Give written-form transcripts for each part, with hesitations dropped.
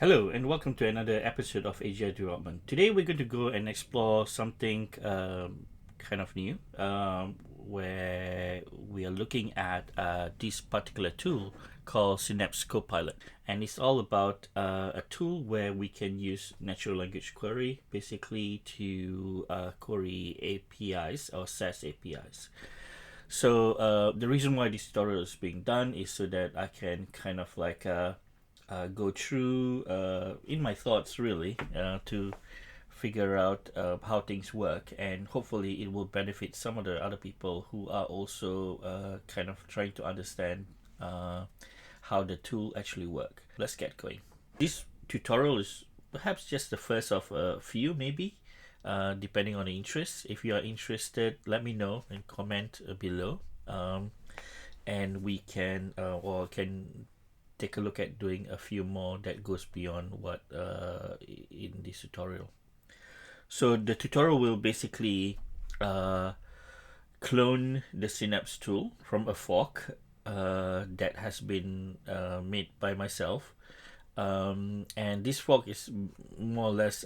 Hello and welcome to another episode of AGI Development. Today we're going to go and explore something kind of new, where we are looking at this particular tool called Synapse Copilot, and it's all about a tool where we can use natural language query basically to query APIs or SaaS APIs. So the reason why this tutorial is being done is so that I can kind of like go through in my thoughts really to figure out how things work, and hopefully it will benefit some of the other people who are also kind of trying to understand how the tool actually work. Let's get going. This tutorial is perhaps just the first of a few, maybe depending on the interest. If you are interested, let me know and comment below, and we can or can take a look at doing a few more that goes beyond what in this tutorial. So the tutorial will basically clone the Synapse tool from a fork that has been made by myself, and this fork is more or less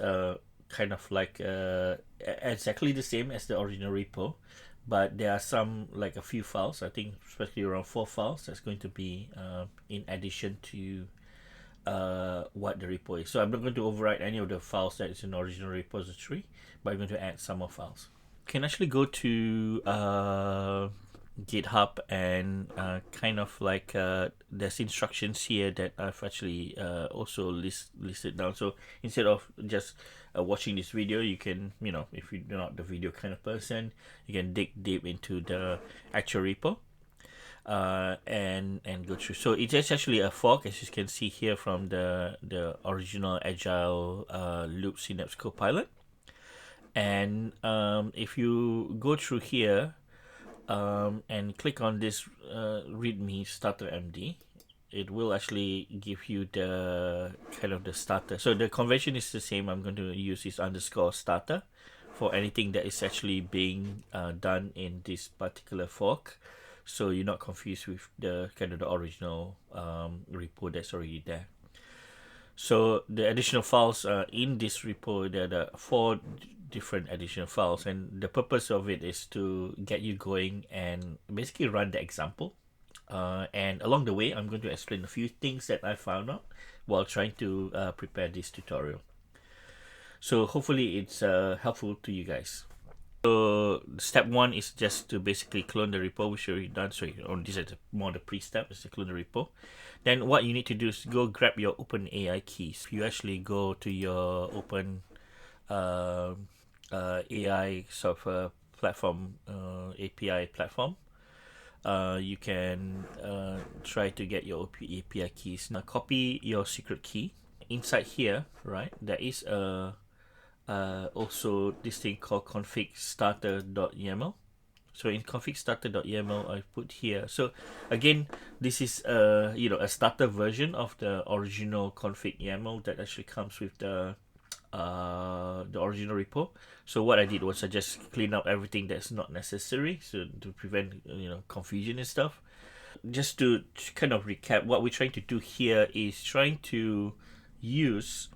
kind of like exactly the same as the original repo, but there are some, like a few files, I think especially around 4 files that's going to be in addition to what the repo is. So I'm not going to overwrite any of the files that is in the original repository, but I'm going to add some more files. You can actually go to GitHub and kind of like there's instructions here that I've actually also listed down. So instead of just watching this video, you can, if you're not the video kind of person, you can dig deep into the actual repo and go through. So it is actually a fork, as you can see here, from the original Agile Loop Synapse Copilot. And if you go through here and click on this readme starter MD, it will actually give you the kind of the starter. So the convention is the same. I'm going to use this _starter for anything that is actually being done in this particular fork, so you're not confused with the kind of the original repo that's already there. So the additional files in this repo, there are 4 different additional files, and the purpose of it is to get you going and basically run the example. And along the way, I'm going to explain a few things that I found out while trying to prepare this tutorial. So hopefully it's helpful to you guys. So step 1 is just to basically clone the repo, which we already done. So this is more the pre-step, is to clone the repo. Then what you need to do is go grab your OpenAI keys. If you actually go to your Open AI software platform, API platform, you can try to get your API keys. Now copy your secret key. Inside here, right, there is also this thing called config starter.yaml. So in config starter.yaml, I put here. So again, this is a starter version of the original config YAML that actually comes with the original repo. So what I did was I just clean up everything that's not necessary, so to prevent confusion and stuff. Just to kind of recap, what we're trying to do here is trying to use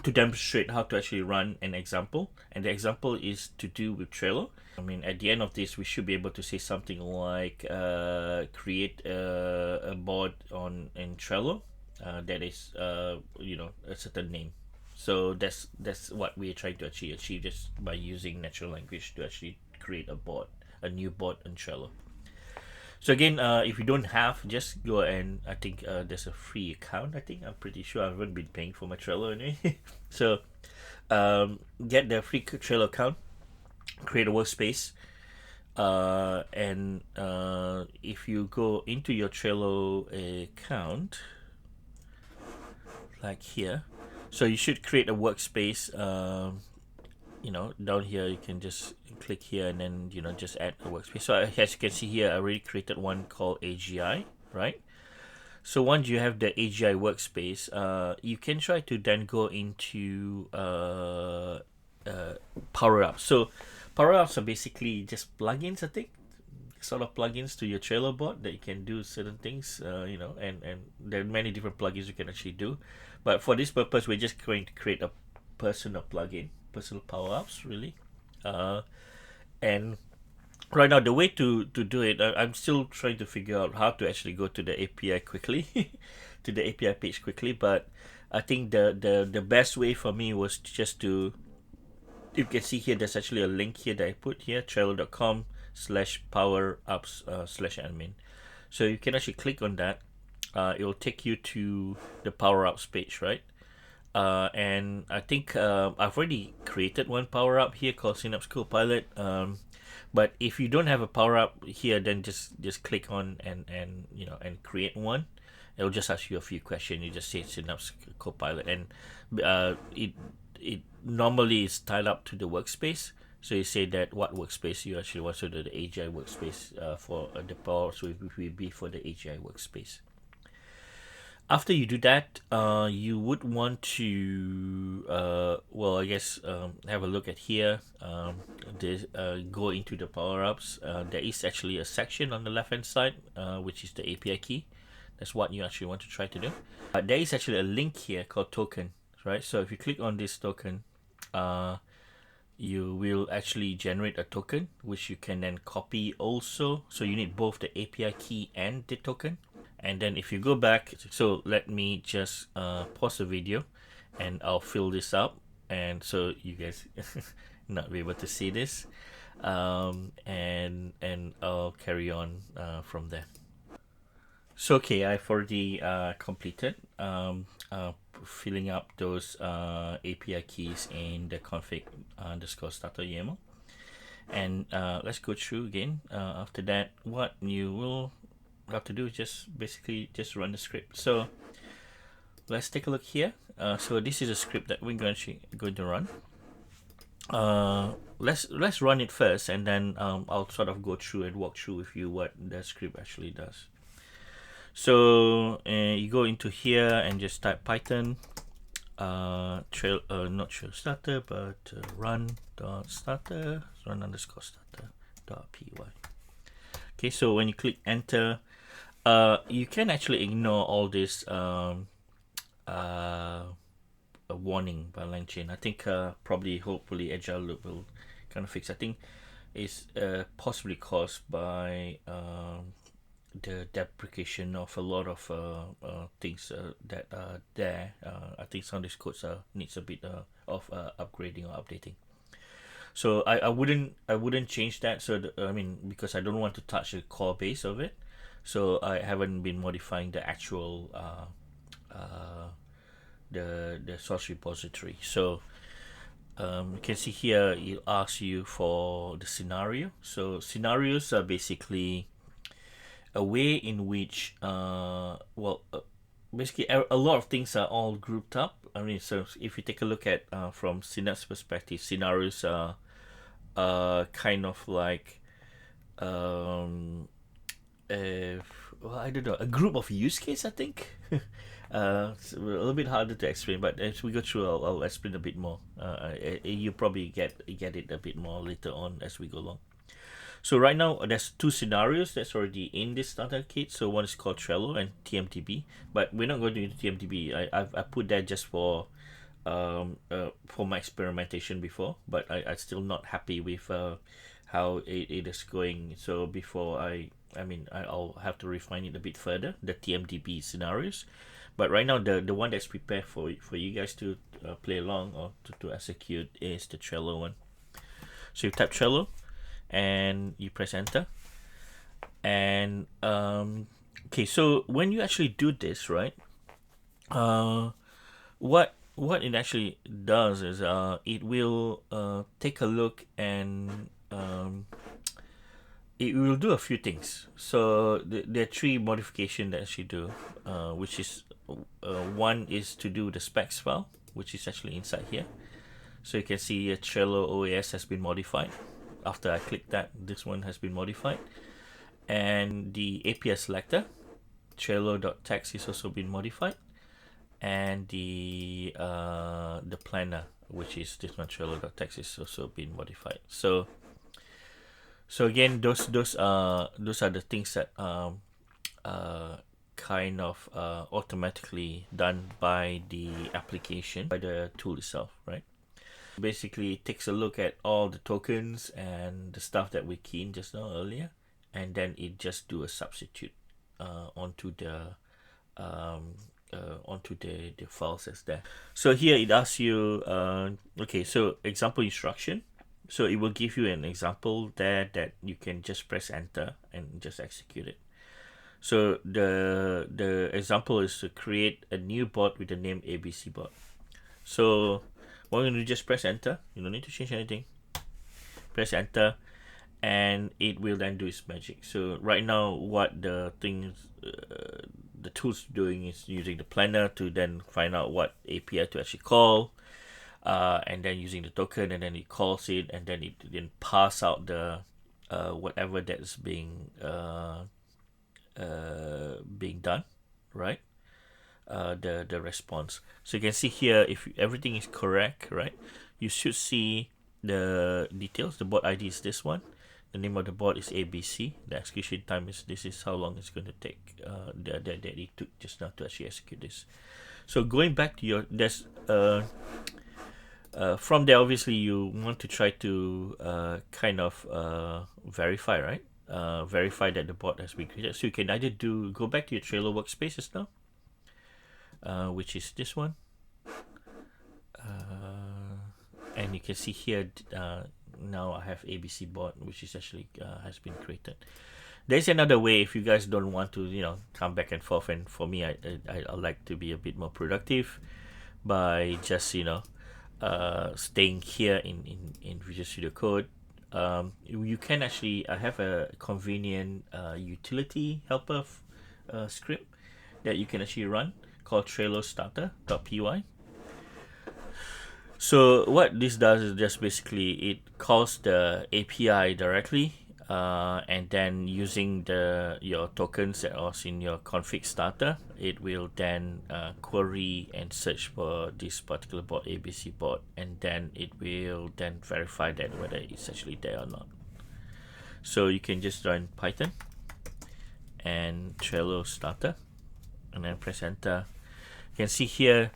to demonstrate how to actually run an example, and the example is to do with Trello. I mean, at the end of this, we should be able to say something like create a board in Trello that is a certain name. So that's what we're trying to achieve just by using natural language to actually create a new board in Trello. So again, if you don't have, just go and I think there's a free account. I'm pretty sure I haven't been paying for my Trello anyway. So get the free Trello account, create a workspace, and if you go into your Trello account, like here, so you should create a workspace. Down here you can just click here and then just add a workspace. So as you can see here, I already created one called AGI, right? So once you have the AGI workspace, you can try to then go into power ups. So power ups are basically just plugins, I think. sort of plugins to your Trello board that you can do certain things, you know, and there are many different plugins you can actually do. But for this purpose, we're just going to create a personal plugin, personal power-ups, really. And right now, the way to do it, I'm still trying to figure out how to actually go to the API quickly, to the API page quickly. But I think the best way for me was just to, you can see here, there's actually a link here that I put here, trello.com/powerups/admin. So you can actually click on that. It will take you to the power ups page, right? And I think I've already created one power up here called Synapse Copilot. But if you don't have a power up here, then just click on and you know, and create one. It'll just ask you a few questions. You just say Synapse Copilot, and it normally is tied up to the workspace. So you say that what workspace you actually want, so the AGI workspace for the power, so it will be for the AGI workspace. After you do that, you would want to, well, I guess, have a look at here. Go into the power-ups. There is actually a section on the left-hand side, which is the API key. That's what you actually want to try to do. There is actually a link here called token, right? So if you click on this token, you will actually generate a token, which you can then copy also. So you need both the API key and the token. And then if you go back, so let me just pause the video and I'll fill this up, and so you guys not be able to see this, and I'll carry on from there. So okay, I've already completed filling up those API keys in the config_starter YAML, and let's go through again. After that, what you will have to do is just basically just run the script. So let's take a look here. So this is a script that we're going to run. Let's run it first, and then I'll sort of go through and walk through with you what the script actually does. So you go into here and just type Python not trail starter, but run.starter, run_starter.py. Okay, so when you click enter, you can actually ignore all this warning by line chain. I think hopefully Agile Loop will kind of fix. I think it's possibly caused by the deprecation of a lot of things that are there. I think some of these codes needs a bit of upgrading or updating. So I wouldn't change that. So I mean, because I don't want to touch the core base of it, so I haven't been modifying the actual the source repository. So you can see here it asks you for the scenario. So scenarios are basically a way in which basically a lot of things are all grouped up. I mean, so if you take a look at from Synapse perspective, scenarios are kind of like I don't know, a group of use case, I think. It's a little bit harder to explain, but as we go through, I'll explain a bit more. You probably get it a bit more later on as we go along. So right now there's two scenarios that's already in this starter kit. So one is called Trello and TMDB, but we're not going to do TMDB. I put that just for my experimentation before, but I'm still not happy with how it is going. So before I'll have to refine it a bit further, the TMDB scenarios. But right now the one that's prepared for you guys to play along or to execute is the Trello one. So you type Trello and you press enter, and okay, so when you actually do this, right, what it actually does is it will take a look, and it will do a few things. So there are three modifications that actually do, which is one is to do the specs file, which is actually inside here. So you can see Trello OAS has been modified. After I click that, this one has been modified, and the API selector Trello.text is also been modified, and the planner, which is this one Trello.text, is also been modified. So So again, those are the things that kind of automatically done by the application, by the tool itself, right? Basically, it takes a look at all the tokens and the stuff that we keyed in just now earlier, and then it just do a substitute onto the files as there. So here it asks you, okay, so example instruction. So it will give you an example there that you can just press enter and just execute it. So the example is to create a new bot with the name ABC bot. So what we're going to just press enter. You don't need to change anything. Press enter, and it will then do its magic. So right now, what the tool's doing is using the planner to then find out what API to actually call, and then using the token, and then it calls it, and then it then pass out the whatever that is being done, right? The response. So you can see here, if everything is correct, right, you should see the details. The bot ID is this one. The name of the bot is ABC. The execution time is, this is how long it's going to take that it took just now to actually execute this. So going back to your, there's from there, obviously you want to try to kind of verify, right? Verify that the bot has been created. So you can either go back to your Trello workspace just now, which is this one, and you can see here now I have ABC bot, which is actually has been created. There's another way if you guys don't want to, you know, come back and forth, and for me, I like to be a bit more productive by just, you know, staying here in Visual Studio Code. You can actually, I have a convenient utility helper script that you can actually run called Trello Starter.py. So what this does is just basically it calls the API directly, and then using your tokens that are in your config starter, it will then query and search for this particular bot, ABC bot, and then it will then verify that whether it's actually there or not. So you can just run Python and Trello starter, and then press enter. You can see here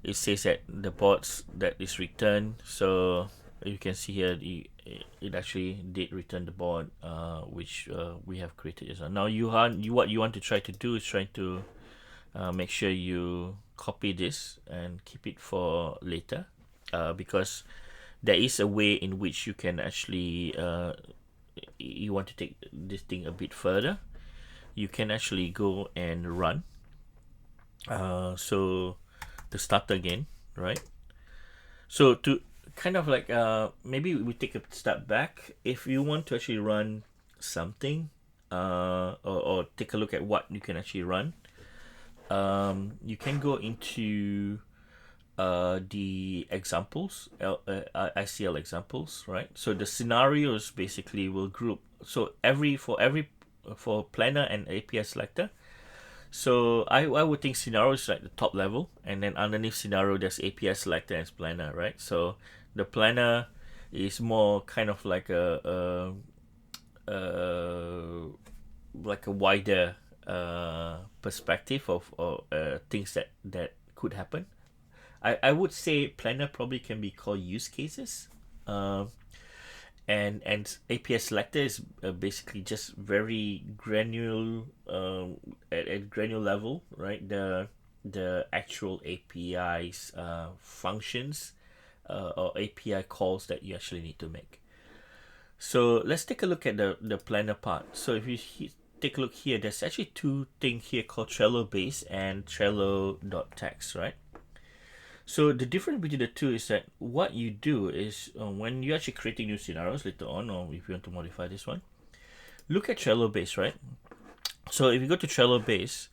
it says that the bots that is returned. So you can see here it actually did return the bot which we have created as well. Now what you want to try to do is try to make sure you copy this and keep it for later, because there is a way in which you can actually you want to take this thing a bit further. You can actually go and run so to start again, right? So to kind of like maybe we take a step back. If you want to actually run something or take a look at what you can actually run, you can go into the examples, ICL examples, right? So the scenarios basically will group. So for planner and API selector. So I would think scenario is like the top level, and then underneath scenario there's API selector and planner, right? So the planner is more kind of like a wider perspective of things that could happen. I would say planner probably can be called use cases. And API selector is basically just very granular at granular level, right? The actual API's functions or API calls that you actually need to make. So let's take a look at the planner part. So if you take a look here, there's actually two things here called Trello base and Trello.text, right? So the difference between the two is that what you do is when you're actually creating new scenarios later on, or if you want to modify this one, look at Trello base, right? So if you go to Trello base,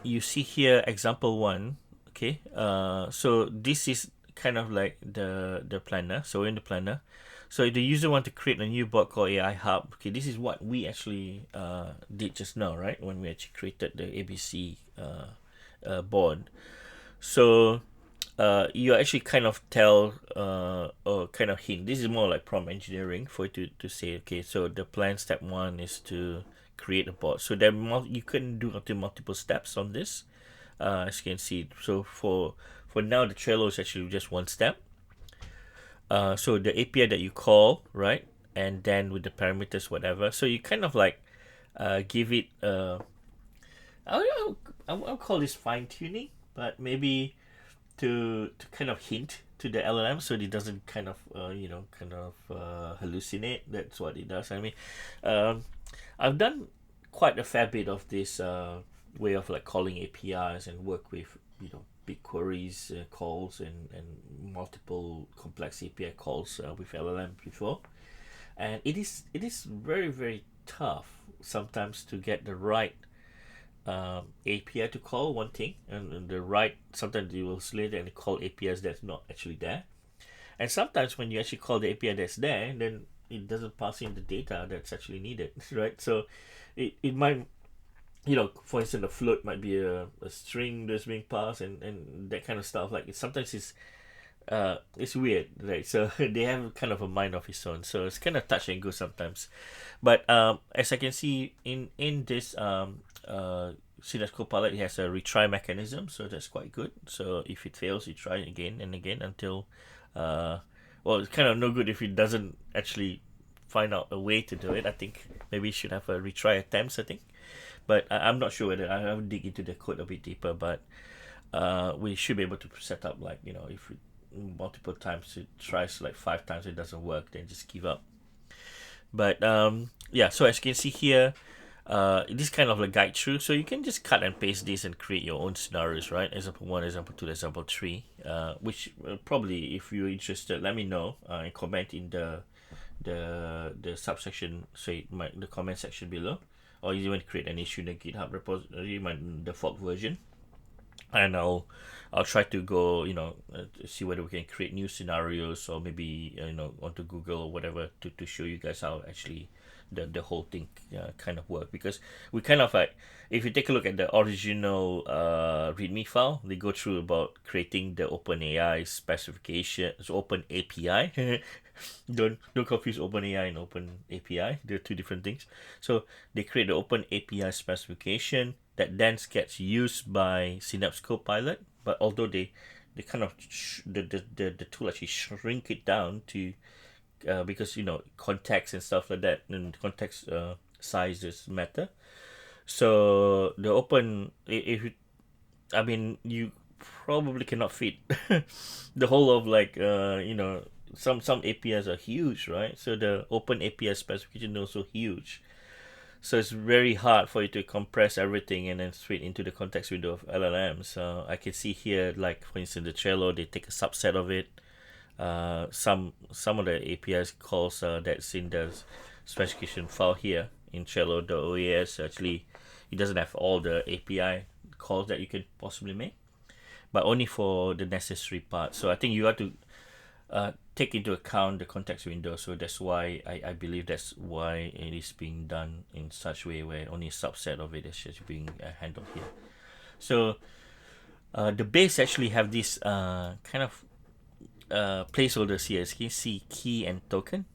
you see here example 1, okay? So this is kind of like the planner. So in the planner, so the user want to create a new bot called AI Hub. Okay, this is what we actually did just now, right? When we actually created the ABC board. So you actually kind of tell or kind of hint. This is more like prompt engineering for you to say, okay, so the plan step one is to create a bot. So there you can do up to multiple steps on this, as you can see. So for now, the Trello is actually just one step. So the API that you call, right, and then with the parameters, whatever. So you kind of like give it. I'll call this fine tuning, but maybe to kind of hint to the LLM so it doesn't kind of hallucinate. That's what it does. I mean, I've done quite a fair bit of this way of like calling APIs and work with big queries calls and multiple complex API calls with LLM before, and it is very, very tough sometimes to get the right API to call one thing, and the right, sometimes you will select and call APIs that's not actually there, and sometimes when you actually call the API that's there, then it doesn't pass in the data that's actually needed, right? So it might, for instance, a float might be a string that's being passed, and that kind of stuff. Like sometimes it's weird, right? So they have kind of a mind of its own, so it's kind of touch and go sometimes. But as I can see in this Synapse Copilot, it has a retry mechanism, so that's quite good. So if it fails, you try again and again until well, it's kind of no good if it doesn't actually find out a way to do it. I think maybe it should have a retry attempts, I think, but I'm not sure whether I haven't dig into the code a bit deeper. But we should be able to set up, like, if multiple times it tries, like 5 times it doesn't work, then just give up. But yeah, so as you can see here, this kind of a guide through, so you can just cut and paste this and create your own scenarios, right? Example 1, example 2, example 3, which probably, if you're interested, let me know and comment in the subsection, say the comment section below, or you even create an issue in the GitHub repository, my default version, and I'll try to go, see whether we can create new scenarios, or maybe onto Google or whatever to show you guys how actually the whole thing kind of work. Because we kind of like, if you take a look at the original README file, they go through about creating the OpenAI specification. It's Open API. Don't confuse OpenAI and Open API. They're two different things. So they create the Open API specification that then gets used by Synapse Copilot. But although they kind of the tool actually shrink it down to because context and stuff like that, and context sizes matter. So the open, you probably cannot fit the whole of, like, some APIs are huge, right? So the open API specification is also huge. So it's very hard for you to compress everything and then fit into the context window of LLM. So I can see here, like for instance, the Trello, they take a subset of it. Some of the APIs calls that's in the specification file here in Trello.oas, actually it doesn't have all the API calls that you can possibly make, but only for the necessary part. So I think you have to take into account the context window. So that's why I believe that's why it is being done in such way where only a subset of it is just being handled here. So the base actually have this kind of placeholders here. As you can see, key and token,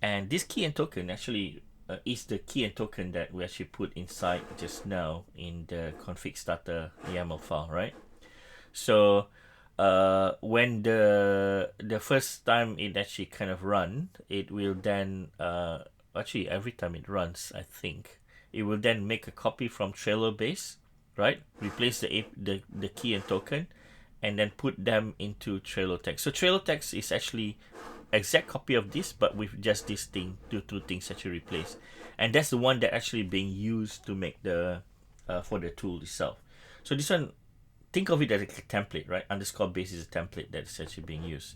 and this key and token actually is the key and token that we actually put inside just now in the config starter YAML file, right? So when the first time it actually kind of run, it will then actually every time it runs, I think it will then make a copy from Trello base, right? Replace the key and token, and then put them into Trello text. So Trello text is actually exact copy of this, but with just this thing, two things actually replaced, and that's the one that actually being used to make the for the tool itself. So this one, think of it as a template, right? Underscore base is a template that's actually being used.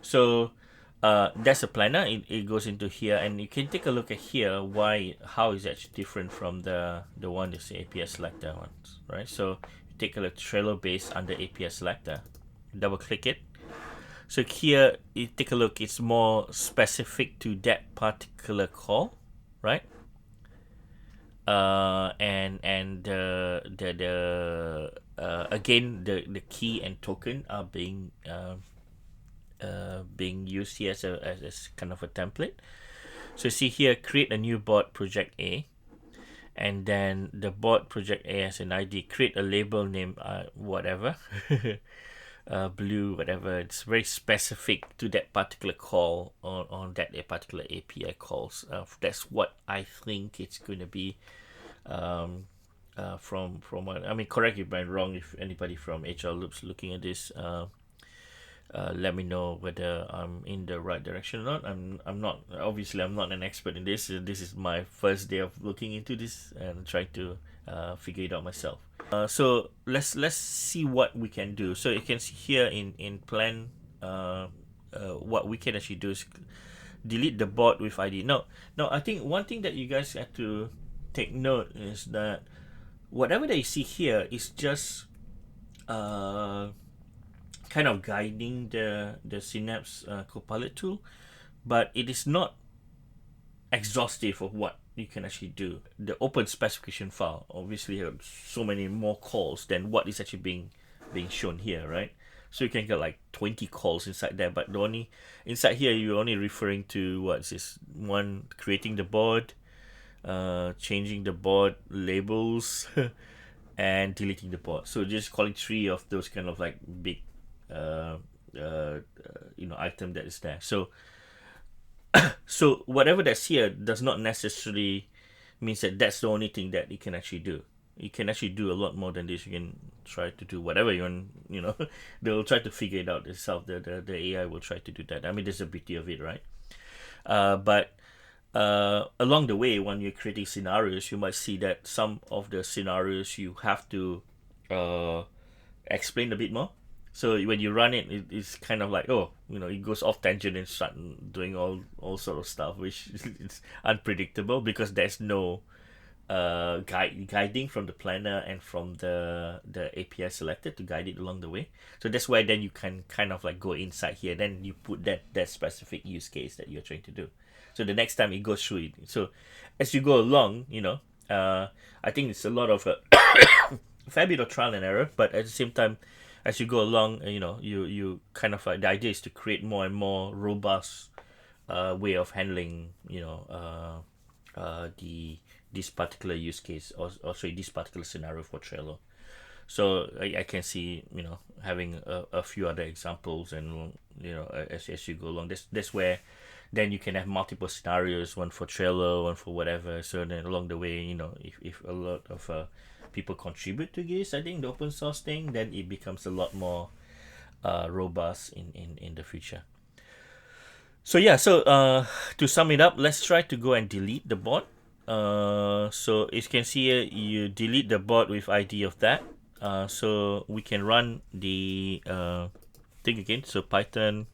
So that's a planner. It goes into here, and you can take a look at here how is it actually different from the one that's the API selector ones, right? So take a look, Trello base under API selector, double click it. So here you take a look, it's more specific to that particular call, right? And the again, the key and token are being used here as kind of a template. So see here, create a new board project A, and then the board project A has an ID. Create a label name, whatever, blue, whatever. It's very specific to that particular call on that particular API calls. That's what I think it's going to be. From what, I mean, correct if I'm wrong. If anybody from HR Loops looking at this, let me know whether I'm in the right direction or not. I'm not, obviously I'm not an expert in this. This is my first day of looking into this and trying to figure it out myself. So let's see what we can do. So you can see here in plan, what we can actually do is delete the board with ID. Now I think one thing that you guys have to take note is that whatever that you see here is just kind of guiding the Synapse Copilot tool, but it is not exhaustive of what you can actually do. The open specification file obviously has so many more calls than what is actually being shown here, right? So you can get like 20 calls inside there, but the only inside here you're only referring to what's this one: creating the board, changing the board labels, and deleting the board. So just calling 3 of those kind of like big item that is there. So so whatever that's here does not necessarily means that that's the only thing that you can actually do. You can actually do a lot more than this. You can try to do whatever you want. They'll try to figure it out itself. The AI will try to do that. I mean, there's the beauty of it, right? But along the way, when you're creating scenarios, you might see that some of the scenarios you have to explain a bit more. So when you run it, it's kind of like, it goes off tangent and start doing all sort of stuff, which is unpredictable because there's no guiding from the planner and from the API selected to guide it along the way. So that's why then you can kind of like go inside here, then you put that specific use case that you're trying to do. So the next time it goes through it. So as you go along, I think it's a lot of a fair bit of trial and error, but at the same time, as you go along, you kind of the idea is to create more and more robust way of handling, this particular use case or this particular scenario for Trello. So I can see, having a few other examples and, as you go along, that's where then you can have multiple scenarios, one for Trello, one for whatever. So then along the way, if a lot of people contribute to this, I think the open source thing, then it becomes a lot more robust in the future. So yeah, to sum it up, let's try to go and delete the board. So as you can see here, you delete the board with ID of that. So we can run the thing again. So Python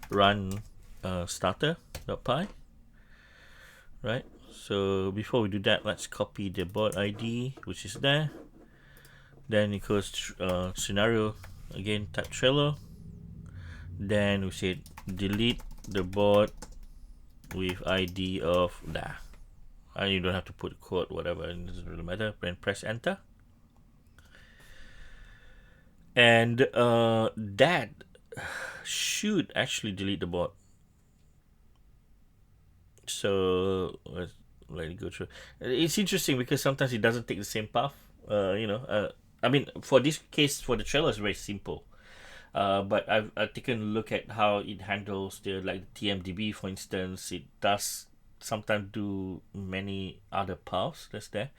run starter.py, right? So before we do that, let's copy the board ID, which is there. Then it goes scenario again, type Trello. Then we say delete the board with ID of that. And you don't have to put code, whatever, it doesn't really matter. Then press enter. And that should actually delete the board. So let's let it go through. It's interesting because sometimes it doesn't take the same path. I mean, for this case, for the Trello, it's very simple. But I've taken a look at how it handles the TMDB, for instance. It does sometimes do many other paths that's there.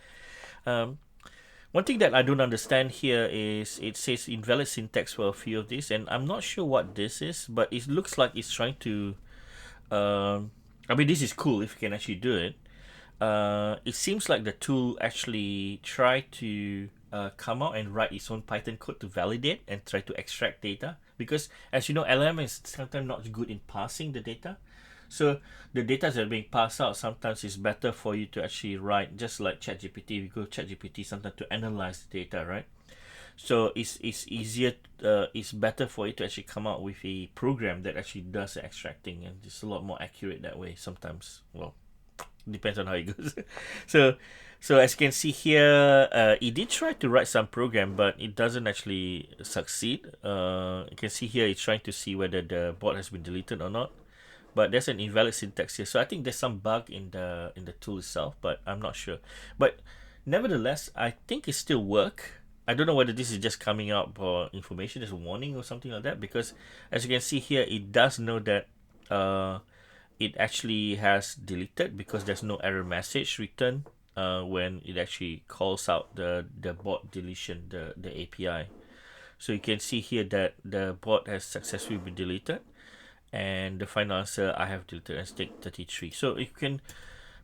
One thing that I don't understand here is it says invalid syntax for a few of these, and I'm not sure what this is, but it looks like it's trying to I mean, this is cool if you can actually do it. It seems like the tool actually tried to come out and write its own Python code to validate and try to extract data, because as you know, LLM is sometimes not good in parsing the data. So the data that are being passed out, sometimes it's better for you to actually write, just like ChatGPT. If you go to ChatGPT sometimes to analyze the data, right? So it's easier, it's better for you to actually come out with a program that actually does the extracting, and it's a lot more accurate that way sometimes. Well, depends on how it goes. So as you can see here, it did try to write some program, but it doesn't actually succeed. You can see here it's trying to see whether the board has been deleted or not, but there's an invalid syntax here. So I think there's some bug in the tool itself, but I'm not sure. But nevertheless, I think it still work. I don't know whether this is just coming out for information as a warning or something like that, because as you can see here, it does know that it actually has deleted because there's no error message returned when it actually calls out the bot deletion, the API. So you can see here that the bot has successfully been deleted, and the final answer, I have deleted and state 33. So you can,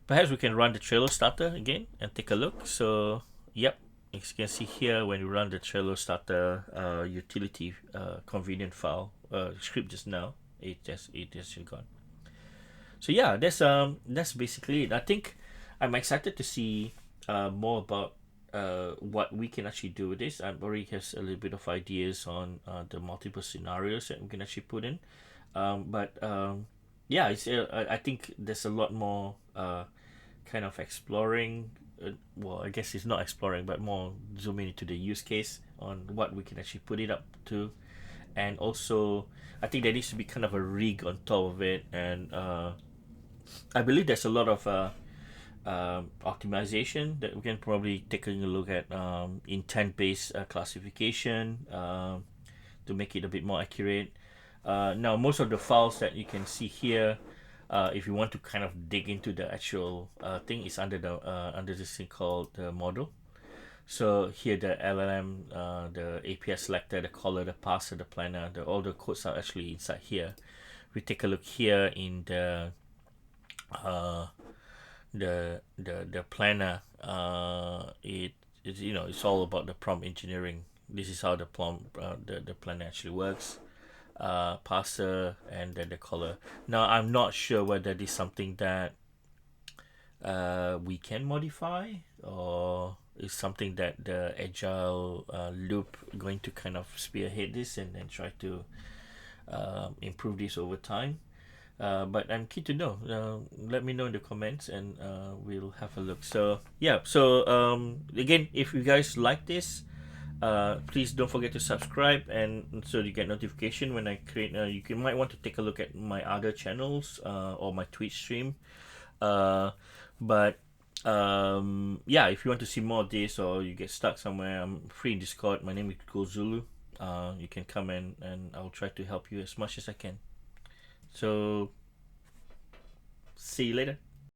perhaps we can run the Trello starter again and take a look. So yep, as you can see here, when you run the Trello starter utility convenient file script just now, it has gone. So yeah, that's basically it. I think I'm excited to see more about what we can actually do with this. I already have a little bit of ideas on the multiple scenarios that we can actually put in. Yeah, it's I think there's a lot more kind of exploring. Well, I guess it's not exploring, but more zooming into the use case on what we can actually put it up to, and also I think there needs to be kind of a rig on top of it, and I believe there's a lot of optimization that we can probably take a look at, intent-based classification to make it a bit more accurate. Now, most of the files that you can see here, if you want to kind of dig into the actual thing, is under the under this thing called the model. So here the LLM, the API selector, the caller, the parser, the planner, all the codes are actually inside here. We take a look here in the planner. It's it's all about the prompt engineering. This is how the planner actually works. Parser, and then the caller. Now I'm not sure whether this is something that we can modify, or is something that the agile loop going to kind of spearhead this and then try to improve this over time. But I'm keen to know. Let me know in the comments, and we'll have a look. So yeah, so again, if you guys like this, please don't forget to subscribe, and so you get notification when I create. Might want to take a look at my other channels or my Twitch stream. But yeah, if you want to see more of this, or you get stuck somewhere, I'm free in Discord. My name is Gozulu. You can come in, and I'll try to help you as much as I can. So see you later.